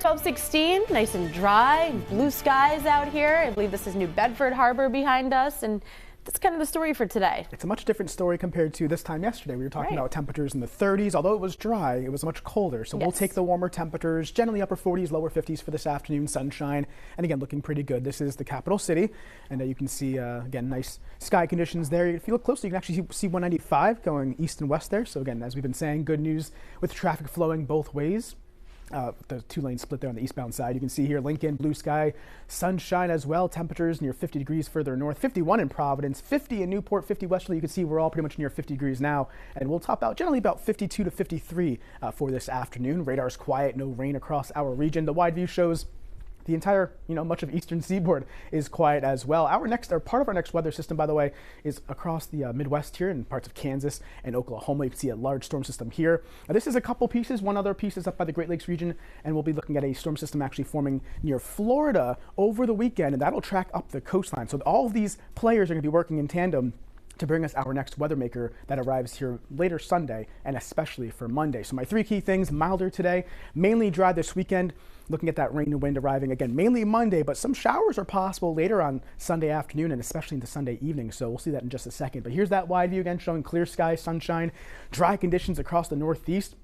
12:16, nice and dry, blue skies out here. I believe this is New Bedford Harbor behind us, and that's kind of the story for today. It's a much different story compared to this time yesterday. We were talking about temperatures in the 30s. Although it was dry, it was much colder. So we'll take the warmer temperatures, generally upper 40s, lower 50s for this afternoon, sunshine. And again, looking pretty good. This is the capital city. And you can see, again, nice sky conditions there. If you look closely, you can actually see 195 going east and west there. So again, as we've been saying, good news with traffic flowing both ways. The two-lane split there on the eastbound side. You can see here Lincoln, blue sky, sunshine as well. Temperatures near 50 degrees further north, 51 in Providence, 50 in Newport, 50 westerly. You can see we're all pretty much near 50 degrees now, and we'll top out generally about 52 to 53 for this afternoon. Radar's quiet, no rain across our region. The wide view shows the entire, much of eastern seaboard is quiet as well. Part of our next weather system, by the way, is across the Midwest here in parts of Kansas and Oklahoma. You can see a large storm system here. This is a couple pieces. One other piece is up by the Great Lakes region, and we'll be looking at a storm system actually forming near Florida over the weekend, and that'll track up the coastline. So all of these players are going to be working in tandem to bring us our next weather maker that arrives here later Sunday and especially for Monday. So my three key things: milder today, mainly dry this weekend. Looking at that rain and wind arriving again mainly Monday, but some showers are possible later on Sunday afternoon and especially into Sunday evening. So we'll see that in just a second. But here's that wide view again showing clear skies, sunshine, dry conditions across the Northeast.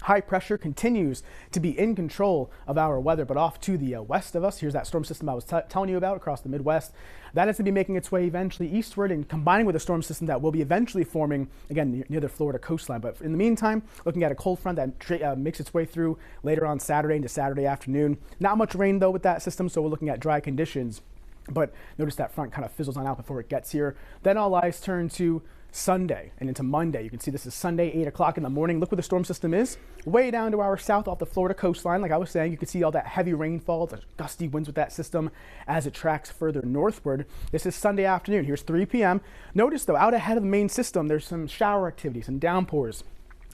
High pressure continues to be in control of our weather, but off to the west of us, here's that storm system I was telling you about across the Midwest. That is to be making its way eventually eastward and combining with a storm system that will be eventually forming, again, near the Florida coastline. But in the meantime, looking at a cold front that makes its way through later on Saturday into Saturday afternoon. Not much rain, though, with that system, so we're looking at dry conditions. But notice that front kind of fizzles on out before it gets here. Then all eyes turn to Sunday and into Monday. You can see this is Sunday, 8 o'clock in the morning. Look where the storm system is. Way down to our south off the Florida coastline. Like I was saying, you can see all that heavy rainfall, the gusty winds with that system as it tracks further northward. This is Sunday afternoon. Here's 3 p.m. Notice, though, out ahead of the main system, there's some shower activity, some downpours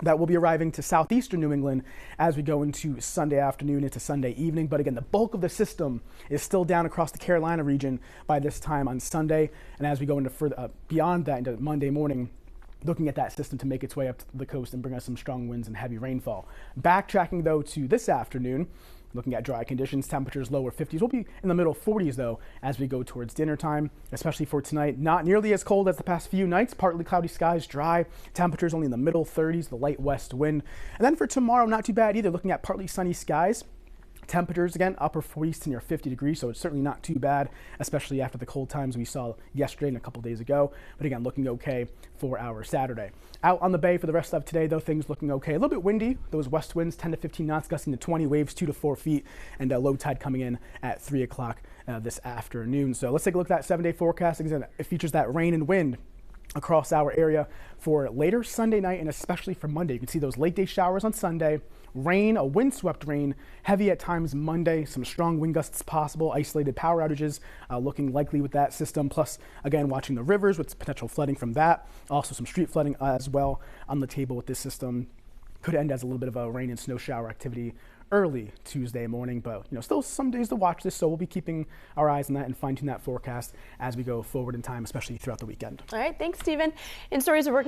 that will be arriving to southeastern New England as we go into Sunday afternoon into Sunday evening. But again, the bulk of the system is still down across the Carolina region by this time on Sunday. And as we go into further beyond that into Monday morning, looking at that system to make its way up to the coast and bring us some strong winds and heavy rainfall. Backtracking, though, to this afternoon, looking at dry conditions, temperatures lower 50s. We'll be in the middle 40s, though, as we go towards dinner time, especially for tonight. Not nearly as cold as the past few nights. Partly cloudy skies, dry. Temperatures only in the middle 30s, the light west wind. And then for tomorrow, not too bad either. Looking at partly sunny skies. Temperatures, again, upper 40s to near 50 degrees, so it's certainly not too bad, especially after the cold times we saw yesterday and a couple days ago. But again, looking okay for our Saturday. Out on the bay for the rest of today, though, things looking okay. A little bit windy. Those west winds, 10 to 15 knots, gusting to 20, waves 2 to 4 feet, and low tide coming in at 3 o'clock this afternoon. So let's take a look at that 7-day forecast. Again, it features that rain and wind across our area for later Sunday night and especially for Monday. You can see those late day showers on Sunday, rain, a windswept rain, heavy at times Monday, some strong wind gusts possible, isolated power outages looking likely with that system, plus again watching the rivers with potential flooding from that, also some street flooding as well on the table with this system. Could end as a little bit of a rain and snow shower activity early Tuesday morning, but still some days to watch this, so we'll be keeping our eyes on that and fine-tune that forecast as we go forward in time, especially throughout the weekend. All right, thanks, Stephen. In stories of working